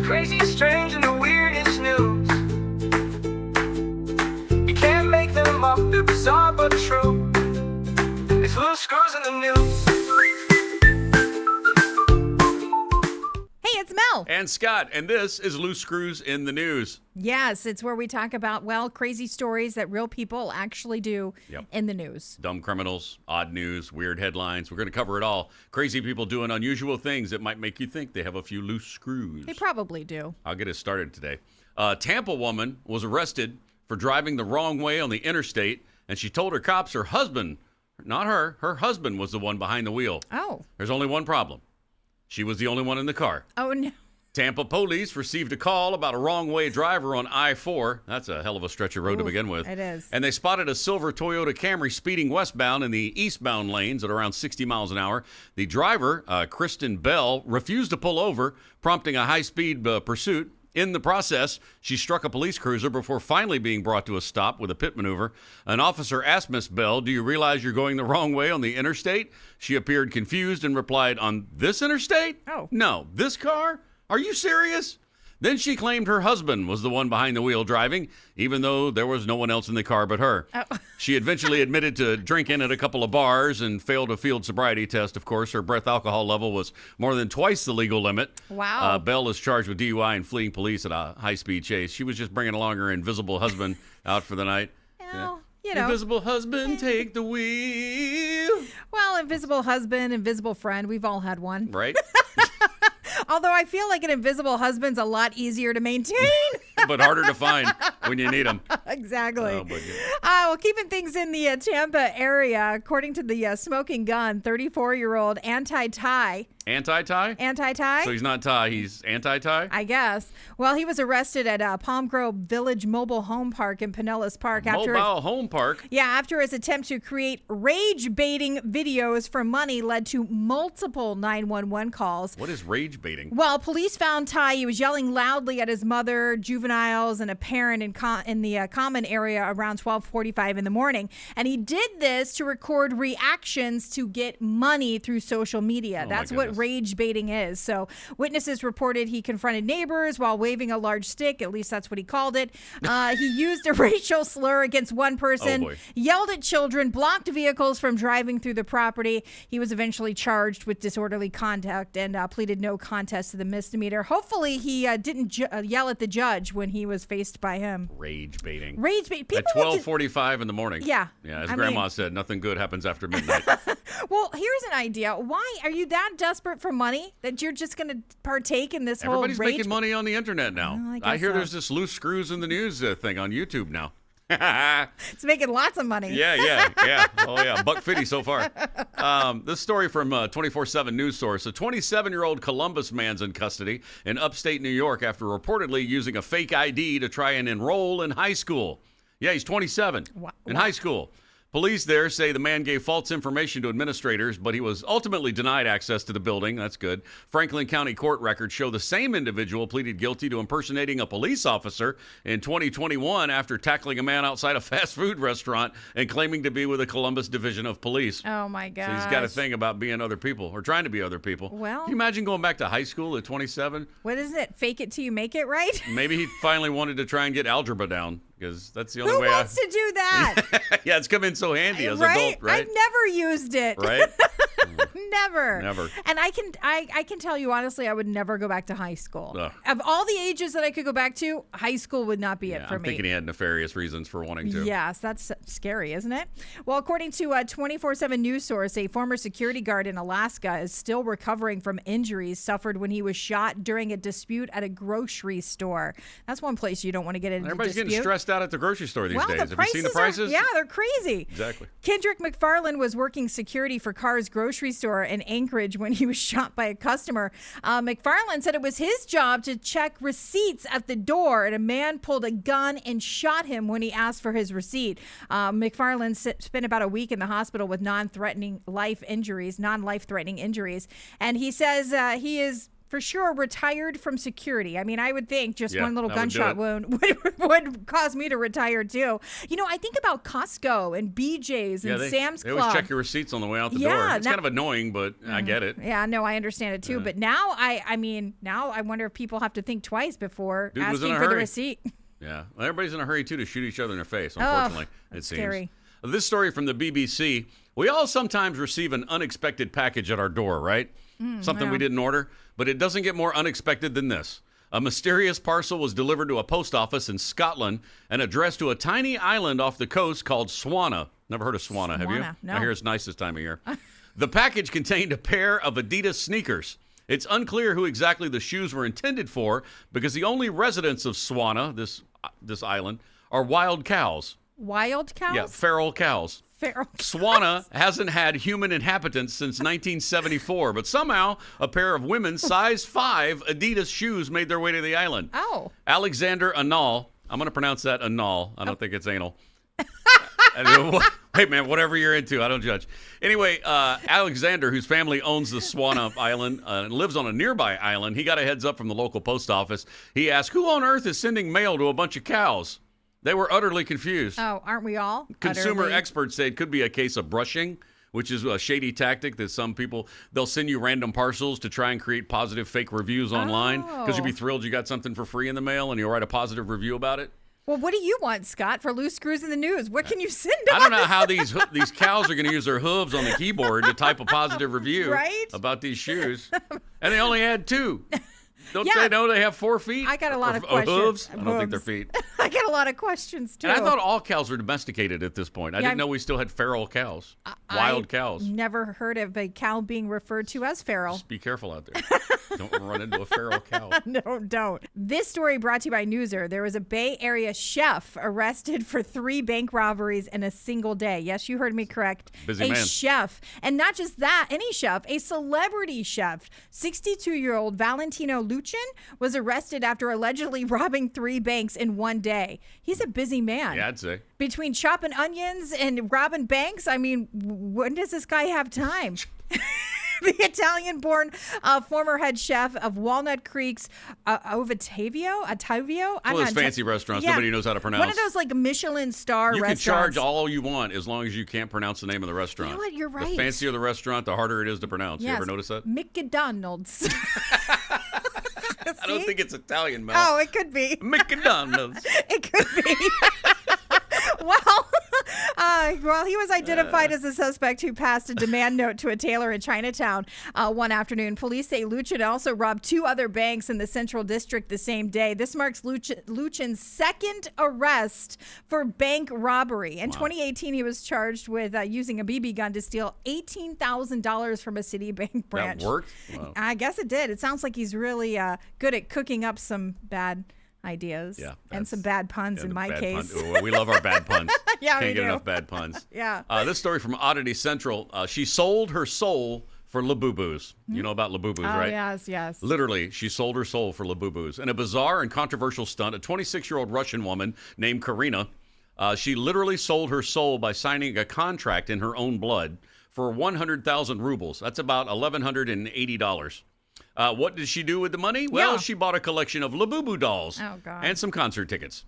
Crazy, strange, and the weirdest news. You can't make them up, they're bizarre but true. It's loose screws in the news. Hey, it's Mel. And Scott, and this is Loose Screws in the News. Yes, it's where we talk about, well, crazy stories that real people actually do in the news. Dumb criminals, odd news, weird headlines. We're going to cover it all. Crazy people doing unusual things that might make you think they have a few loose screws. They probably do. I'll get us started today. A Tampa woman was arrested for driving the wrong way on the interstate, and she told her cops her husband, not her husband was the one behind the wheel. Oh. There's only one problem. She was the only one in the car. Oh, no. Tampa police received a call about a wrong-way driver on I-4. That's a hell of a stretch of road to begin with. It is. And they spotted a silver Toyota Camry speeding westbound in the eastbound lanes at around 60 miles an hour. The driver, Kristen Bell, refused to pull over, prompting a high-speed pursuit. In the process, she struck a police cruiser before finally being brought to a stop with a pit maneuver. An officer asked Miss Bell, "Do you realize you're going the wrong way on the interstate?" She appeared confused and replied, "On this interstate? Oh. No, this car? Are you serious?" Then she claimed her husband was the one behind the wheel driving, even though there was no one else in the car but her. Oh. She eventually admitted to drinking at a couple of bars and failed a field sobriety test, of course. Her breath alcohol level was more than twice the legal limit. Wow. Bell is charged with DUI and fleeing police at a high-speed chase. She was just bringing along her invisible husband out for the night. Well, you know. Invisible husband, take the wheel. Well, invisible husband, invisible friend. We've all had one. Right? Although I feel like an invisible husband's a lot easier to maintain. But harder to find when you need them. Exactly. Oh, but yeah. Well, keeping things in the Tampa area, according to the Smoking Gun, 34-year-old anti-tie. Anti-tie? Anti-tie? So he's not tie, he's anti-tie? I guess. Well, he was arrested at Palm Grove Village Mobile Home Park in Pinellas Park. Mobile Home Park? Yeah, after his attempt to create rage-baiting videos for money led to multiple 911 calls. What is rage baiting? Well, police found Ty. He was yelling loudly at his mother, juveniles, and a parent in the common area around 12:45 in the morning. And he did this to record reactions to get money through social media. Oh, That's my what goodness. rage baiting is. So witnesses reported he confronted neighbors while waving a large stick. At least that's what he called it. He used a racial slur against one person, Oh, boy. yelled at children, blocked vehicles from driving through the property. He was eventually charged with disorderly conduct and pleaded no contest to the misdemeanor. Hopefully, he didn't yell at the judge when he was faced by him. Rage baiting. Rage bait. People At 12:45 in the morning. Yeah. Yeah, as I Grandma mean- said, nothing good happens after midnight. Well, here's an idea. Why are you that desperate for money that you're just going to partake in this Everybody's whole rage? making money on the internet now. Well, I I guess hear so. there's this loose screws in the news thing on YouTube now. It's making lots of money. Yeah. Oh, yeah. $1.50 so far. This story from 24/7 news source. A 27-year-old Columbus man's in custody in upstate New York after reportedly using a fake ID to try and enroll in high school. Yeah, he's 27 in high school. Police there say the man gave false information to administrators, but he was ultimately denied access to the building. That's good. Franklin County court records show the same individual pleaded guilty to impersonating a police officer in 2021 after tackling a man outside a fast food restaurant and claiming to be with the Columbus Division of Police. Oh, my God. So he's got a thing about being other people or trying to be other people. Well- Can you imagine going back to high school at 27? What is it? Fake it till you make it, right? Maybe he finally wanted to try and get algebra down because that's the only Who way wants to do that? Yeah, it's come in so handy as an right? adult, right? I've never used it. Right? Never. Never. And I can tell you honestly, I would never go back to high school. Ugh. Of all the ages that I could go back to, high school would not be it for I'm me. thinking he had nefarious reasons for wanting to. Yes, that's scary, isn't it? Well, according to a 24/7 news source, a former security guard in Alaska is still recovering from injuries suffered when he was shot during a dispute at a grocery store. That's one place you don't want to get into Everybody's dispute. getting stressed out at the grocery store these days. The Have you seen the prices? yeah, they're crazy. Exactly. Kendrick McFarland was working security for Carr's grocery store in Anchorage when he was shot by a customer. McFarland said it was his job to check receipts at the door, and a man pulled a gun and shot him when he asked for his receipt. McFarland spent about a week in the hospital with non-life-threatening injuries, and he says he is for sure retired from security. I mean, I would think just one little that would do gunshot it. wound would cause me to retire too. I think about Costco and BJ's and Sam's They Club. always check your receipts on the way out the Yeah, door. It's now- kind of annoying, but I get it. Yeah, no, I understand it too. But now now I wonder if people have to think twice before Dude was in asking a for the hurry. receipt. Yeah. Well, everybody's in a hurry, too, to shoot each other in the face, unfortunately, it that's seems. scary. This story from the BBC. We all sometimes receive an unexpected package at our door, right? Something we didn't order, but it doesn't get more unexpected than this. A mysterious parcel was delivered to a post office in Scotland and addressed to a tiny island off the coast called Swana. Never heard of Swana, have you? Swana, no. I hear it's nice this time of year. The package contained a pair of Adidas sneakers. It's unclear who exactly the shoes were intended for because the only residents of Swana, this island, are wild cows. Wild cows? Yeah, feral cows. Feral cows. Swana hasn't had human inhabitants since 1974, but somehow a pair of women's size 5 Adidas shoes made their way to the island. Oh. Alexander Anal, I'm going to pronounce that Anal. I don't think it's anal. Hey, man, whatever you're into, I don't judge. Anyway, Alexander, whose family owns the Swana Island and lives on a nearby island, he got a heads up from the local post office. He asked, who on earth is sending mail to a bunch of cows? They were utterly confused. Oh, aren't we all? Consumer Utterly. experts say it could be a case of brushing, which is a shady tactic that some people, they'll send you random parcels to try and create positive fake reviews online because you'll be thrilled you got something for free in the mail and you'll write a positive review about it. Well, what do you want, Scott, for loose screws in the news? What can you send us? I don't know how these cows are going to use their hooves on the keyboard to type a positive review Right? about these shoes. And they only had 2. Don't Yeah. they know they have 4 feet? I got a lot Or of questions. Hooves? I don't think they're Hooves. feet. I get a lot of questions, too. And I thought all cows were domesticated at this point. I Yeah, didn't know we still had feral cows, wild cows. Never heard of a cow being referred to as feral. Just be careful out there. Don't run into a feral cow. No, don't. This story brought to you by Newser. There was a Bay Area chef arrested for 3 bank robberies in a single day. Yes, you heard me correct. Busy man. Chef. And not just that, any chef, a celebrity chef. 62-year-old Valentino Luchin was arrested after allegedly robbing 3 banks in one day. He's a busy man. Yeah, I'd say. Between chopping onions and robbing banks, I mean, when does this guy have time? The Italian-born former head chef of Walnut Creek's Ottavio. One of those fancy restaurants nobody knows how to pronounce. One of those like Michelin star You restaurants. can charge all you want as long as you can't pronounce the name of the restaurant. You know what? You're right. The fancier the restaurant, the harder it is to pronounce. You Yes. ever notice that? McDonald's. I don't think it's Italian, Mel. Oh, it could be. McDonald's. It could be. Well, he was identified as a suspect who passed a demand note to a tailor in Chinatown one afternoon. Police say Luchin also robbed 2 other banks in the Central District the same day. This marks Luchin's second arrest for bank robbery. In 2018, he was charged with using a BB gun to steal $18,000 from a Citibank branch. That worked? Wow. I guess it did. It sounds like he's really good at cooking up some bad ideas and some bad puns in my case. Well, we love our bad puns. Yeah, we Can't get do. enough bad puns. Yeah. This story from Oddity Central. She sold her soul for Labubus. You know about Labubus, right? Yes. Literally, she sold her soul for Labubus. In a bizarre and controversial stunt, a 26-year-old Russian woman named Karina, she literally sold her soul by signing a contract in her own blood for 100,000 rubles. That's about $1,180. What did she do with the money? Well, she bought a collection of Labubu dolls and some concert tickets.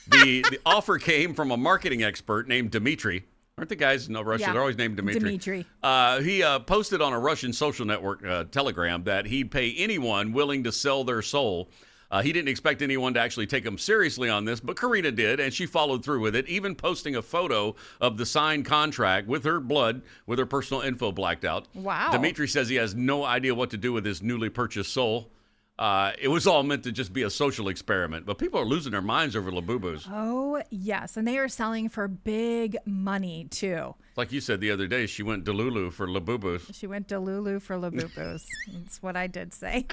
The offer came from a marketing expert named Dmitry. Aren't the guys in Russia? Yeah. They're always named Dmitry. He posted on a Russian social network, Telegram, that he'd pay anyone willing to sell their soul. He didn't expect anyone to actually take him seriously on this, but Karina did, and she followed through with it, even posting a photo of the signed contract with her blood, with her personal info blacked out. Wow. Dmitry says he has no idea what to do with his newly purchased soul. It was all meant to just be a social experiment, but people are losing their minds over Labubus. Oh, yes. And they are selling for big money, too. Like you said the other day, she went Delulu for Labubus. She went Delulu for Labubus. That's what I did say.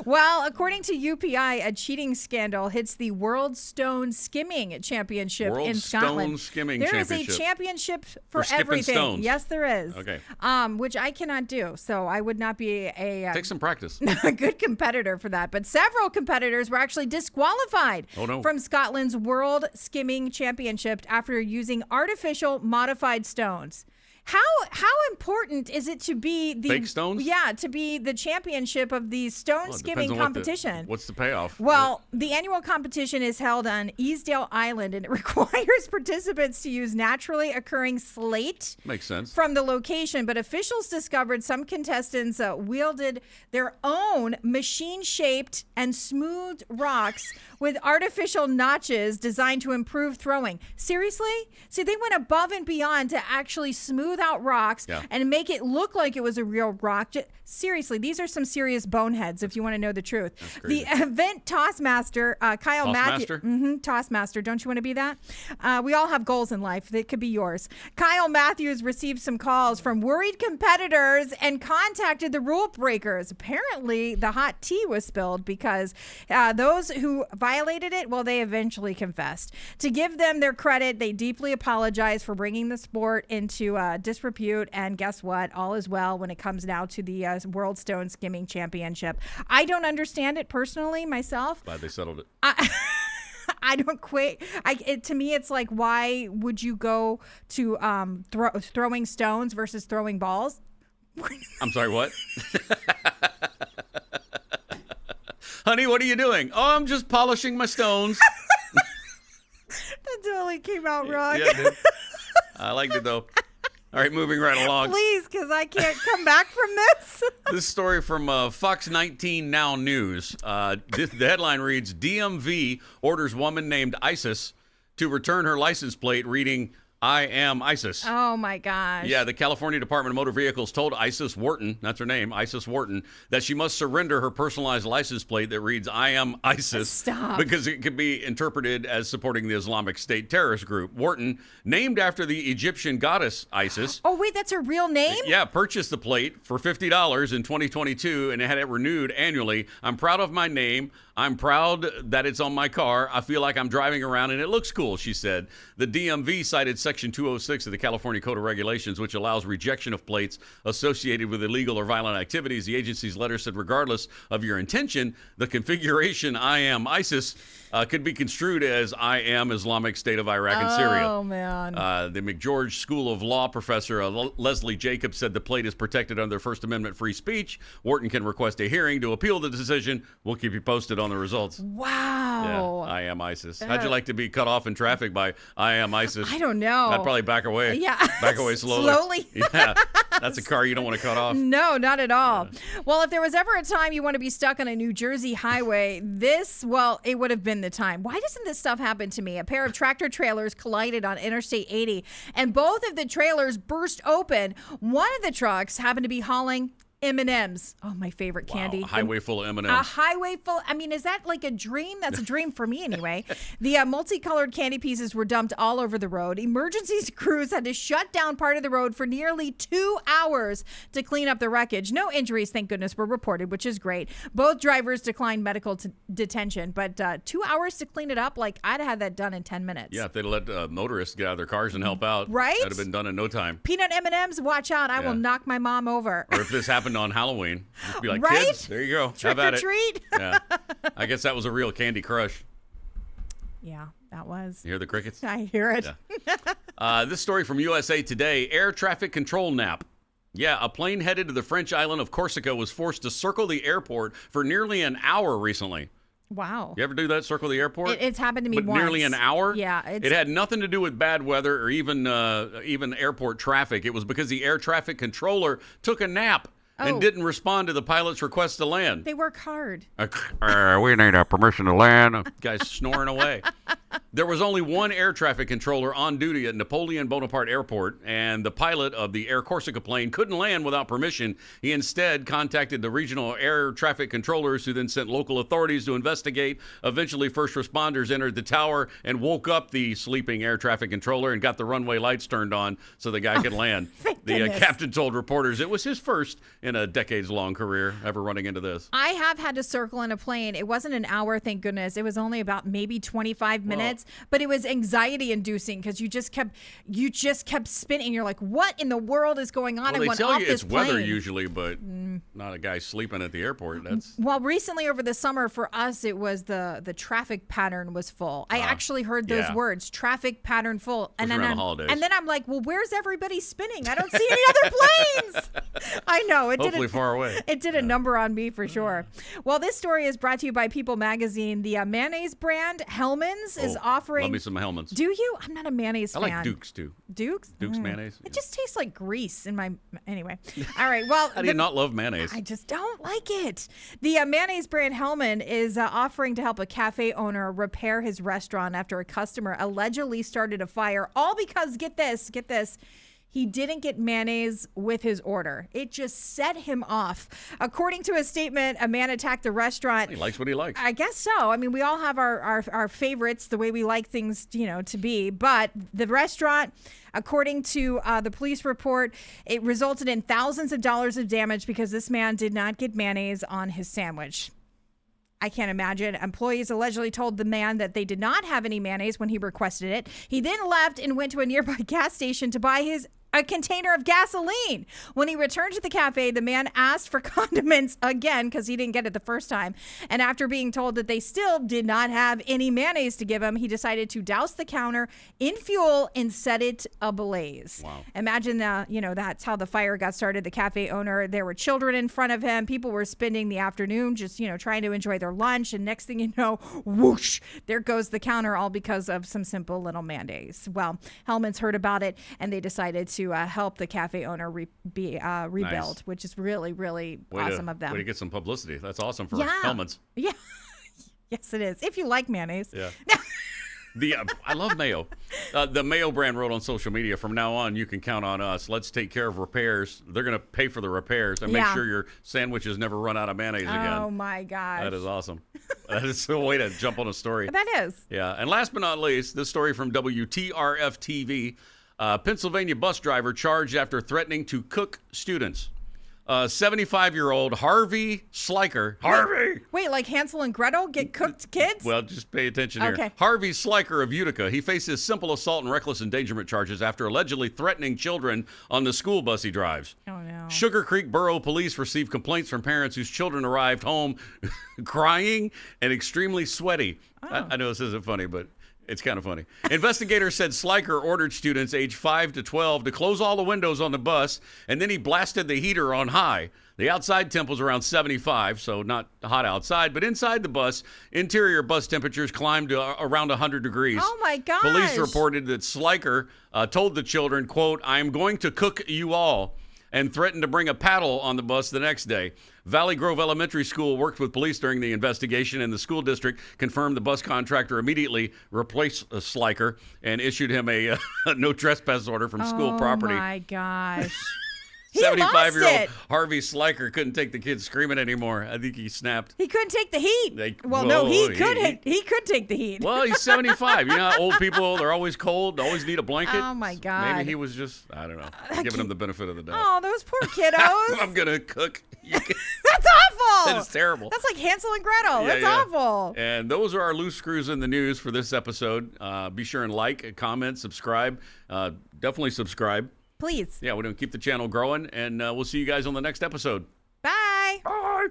Well, according to UPI, a cheating scandal hits the World Stone Skimming Championship in Scotland. World Stone Skimming There Championship. is a championship for skipping everything. stones. Yes, there is. Okay. Which I cannot do. So I would not be a Take some practice. a good competitor for that. But several competitors were actually disqualified from Scotland's World Skimming Championship after using artificial modified stones. How important is it to be the Fake stones? Yeah, to be the championship of the stone Well, it skimming depends on competition? what's the payoff? Well, the annual competition is held on Easdale Island, and it requires participants to use naturally occurring slate Makes sense. from the location. But officials discovered some contestants wielded their own machine-shaped and smoothed rocks with artificial notches designed to improve throwing. Seriously? See, they went above and beyond to actually smooth out rocks and make it look like it was a real rock. Seriously, these are some serious boneheads if you want to know the truth. The event tossmaster, Kyle Matthews. Tossmaster. Don't you want to be that? We all have goals in life. They could be yours. Kyle Matthews received some calls from worried competitors and contacted the rule breakers. Apparently, the hot tea was spilled because those who violated it, well, they eventually confessed. To give them their credit, they deeply apologized for bringing the sport into disrepute. And guess what? All is well when it comes now to the World Stone Skimming Championship. I don't understand it personally myself. Glad they settled it. I don't quit. To me, it's like, why would you go to throwing stones versus throwing balls? I'm sorry, what? Honey, what are you doing? Oh, I'm just polishing my stones. That totally came out wrong. Yeah, it did. I liked it, though. All right, moving right along. Please, because I can't come back from this. This story from Fox 19 Now News. The headline reads, DMV orders woman named Isis to return her license plate reading, I am ISIS. Oh, my gosh. Yeah, the California Department of Motor Vehicles told Isis Wharton, that's her name, Isis Wharton, that she must surrender her personalized license plate that reads, I am ISIS. Stop. Because it could be interpreted as supporting the Islamic State terrorist group. Wharton, named after the Egyptian goddess Isis. Oh, wait, that's her real name? Yeah, purchased the plate for $50 in 2022 and had it renewed annually. I'm proud of my name. I'm proud that it's on my car. I feel like I'm driving around and it looks cool, she said. The DMV cited Section 206 of the California Code of Regulations, which allows rejection of plates associated with illegal or violent activities. The agency's letter said, regardless of your intention, the configuration I am ISIS could be construed as I am Islamic State of Iraq and Syria. Oh, man. The McGeorge School of Law professor Leslie Jacobs said the plate is protected under First Amendment free speech. Wharton can request a hearing to appeal the decision. We'll keep you posted on the results. Wow. Yeah, I am ISIS. How'd you like to be cut off in traffic by I am ISIS? I don't know. I'd probably back away. Yeah. Back away slowly. Slowly? Yeah. That's a car you don't want to cut off. No, not at all. Well, if there was ever a time you want to be stuck on a New Jersey highway, it would have been the time. Why doesn't this stuff happen to me? A pair of tractor trailers collided on Interstate 80, and both of the trailers burst open. One of the trucks happened to be hauling M&Ms. Oh, my favorite candy. A highway full of M&Ms. A highway full. I mean, is that like a dream? That's a dream for me anyway. The multicolored candy pieces were dumped all over the road. Emergency crews had to shut down part of the road for nearly 2 hours to clean up the wreckage. No injuries, thank goodness, were reported, which is great. Both drivers declined medical detention, but 2 hours to clean it up? Like, I'd have had that done in 10 minutes. Yeah, if they'd let motorists get out of their cars and help out, right? that'd have been done in no time. Peanut M&Ms, watch out. I will knock my mom over. Or if this happened on Halloween, just be like, right? kids, there you go. Trick Have at or it. treat. Yeah. I guess that was a real Candy Crush. Yeah, that was. You hear the crickets? I hear it. Yeah. This story from USA Today, air traffic control nap. Yeah, a plane headed to the French island of Corsica was forced to circle the airport for nearly an hour recently. Wow. You ever do that, circle the airport? It's happened to me but once. Nearly an hour? Yeah. It had nothing to do with bad weather or even airport traffic. It was because the air traffic controller took a nap and didn't respond to the pilot's request to land. They work hard. We need permission to land. Guy's snoring away. There was only one air traffic controller on duty at Napoleon Bonaparte Airport, and the pilot of the Air Corsica plane couldn't land without permission. He instead contacted the regional air traffic controllers, who then sent local authorities to investigate. Eventually, first responders entered the tower and woke up the sleeping air traffic controller and got the runway lights turned on so the guy could land. The captain told reporters it was his first in a decades-long career ever running into this. I have had to circle in a plane. It wasn't an hour, thank goodness. It was only about maybe 25 minutes, but it was anxiety-inducing because you just kept spinning. You're like, what in the world is going on? Well, I they went tell off you this it's weather plane. usually, but not a guy sleeping at the airport. That's Well, recently over the summer for us, it was the traffic pattern was full. I actually heard those yeah. words, traffic pattern full. And around the holidays. and then I'm like, well, where's everybody spinning? I don't see any other planes. I know. hopefully far away. It did a number on me for sure. Well, this story is brought to you by People Magazine. The mayonnaise brand Hellman's is offering. Love me some Hellman's. Do you? I'm not a mayonnaise I fan. like Duke's too. Duke's? Duke's mayonnaise. It just tastes like grease in my. Anyway. All right. Well, How do you not love mayonnaise? I just don't like it. The mayonnaise brand Hellman is offering to help a cafe owner repair his restaurant after a customer allegedly started a fire, all because, get this, he didn't get mayonnaise with his order. It just set him off. According to a statement, a man attacked the restaurant. He likes what he likes. I guess so. I mean, we all have our favorites, the way we like things, to be. But the restaurant, according to the police report, it resulted in thousands of dollars of damage because this man did not get mayonnaise on his sandwich. I can't imagine. Employees allegedly told the man that they did not have any mayonnaise when he requested it. He then left and went to a nearby gas station to buy a container of gasoline. When he returned to the cafe, the man asked for condiments again because he didn't get it the first time. And after being told that they still did not have any mayonnaise to give him, he decided to douse the counter in fuel and set it ablaze. Wow. Imagine that's how the fire got started. The cafe owner, there were children in front of him. People were spending the afternoon just, trying to enjoy their lunch. And next thing you know, whoosh, there goes the counter, all because of some simple little mayonnaise. Well, Hellman's heard about it and they decided to help the cafe owner rebuild, Nice. Which is really, really awesome of them. Way to get some publicity. That's awesome for Yeah. Hellman's. Yeah. Yes, it is. If you like mayonnaise. Yeah. I love mayo. The Mayo brand wrote on social media, from now on, you can count on us. Let's take care of repairs. They're going to pay for the repairs and make Yeah. sure your sandwiches never run out of mayonnaise again. Oh, my gosh. That is awesome. That is a way to jump on a story. That is. Yeah. And last but not least, this story from WTRF TV. Pennsylvania bus driver charged after threatening to cook students. 75-year-old Harvey Sliker. Harvey! Wait, like Hansel and Gretel get cooked kids? Well, just pay attention here. Okay. Harvey Sliker of Utica. He faces simple assault and reckless endangerment charges after allegedly threatening children on the school bus he drives. Oh, no. Sugar Creek Borough Police received complaints from parents whose children arrived home crying and extremely sweaty. I know this isn't funny, but it's kind of funny. Investigators said Sliker ordered students aged 5 to 12 to close all the windows on the bus, and then he blasted the heater on high. The outside temp was around 75, so not hot outside, but inside the bus, interior bus temperatures climbed to around 100 degrees. Oh, my gosh. Police reported that Sliker told the children, quote, "I am going to cook you all," and threatened to bring a paddle on the bus the next day. Valley Grove Elementary School worked with police during the investigation, and the school district confirmed the bus contractor immediately replaced Sliker and issued him a no trespass order from school property. Oh, my gosh. 75-year-old Harvey Sliker couldn't take the kids screaming anymore. I think he snapped. He couldn't take the heat. Whoa, he could take the heat. Well, he's 75. You know how old people, they're always cold, always need a blanket. Oh, my God. Maybe he was just, I don't know, giving him the benefit of the doubt. Oh, those poor kiddos. I'm going to cook. That's awful. That is terrible. That's like Hansel and Gretel. Yeah, That's yeah. awful. And those are our loose screws in the news for this episode. Be sure and like, comment, subscribe. Definitely subscribe. Please. Yeah, we're going to keep the channel growing, and we'll see you guys on the next episode. Bye. Bye.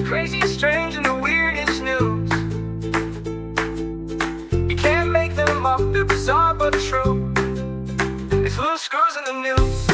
Crazy, strange, and the weirdest news. You can't make them up, they're bizarre but true. It's loose screws in the news.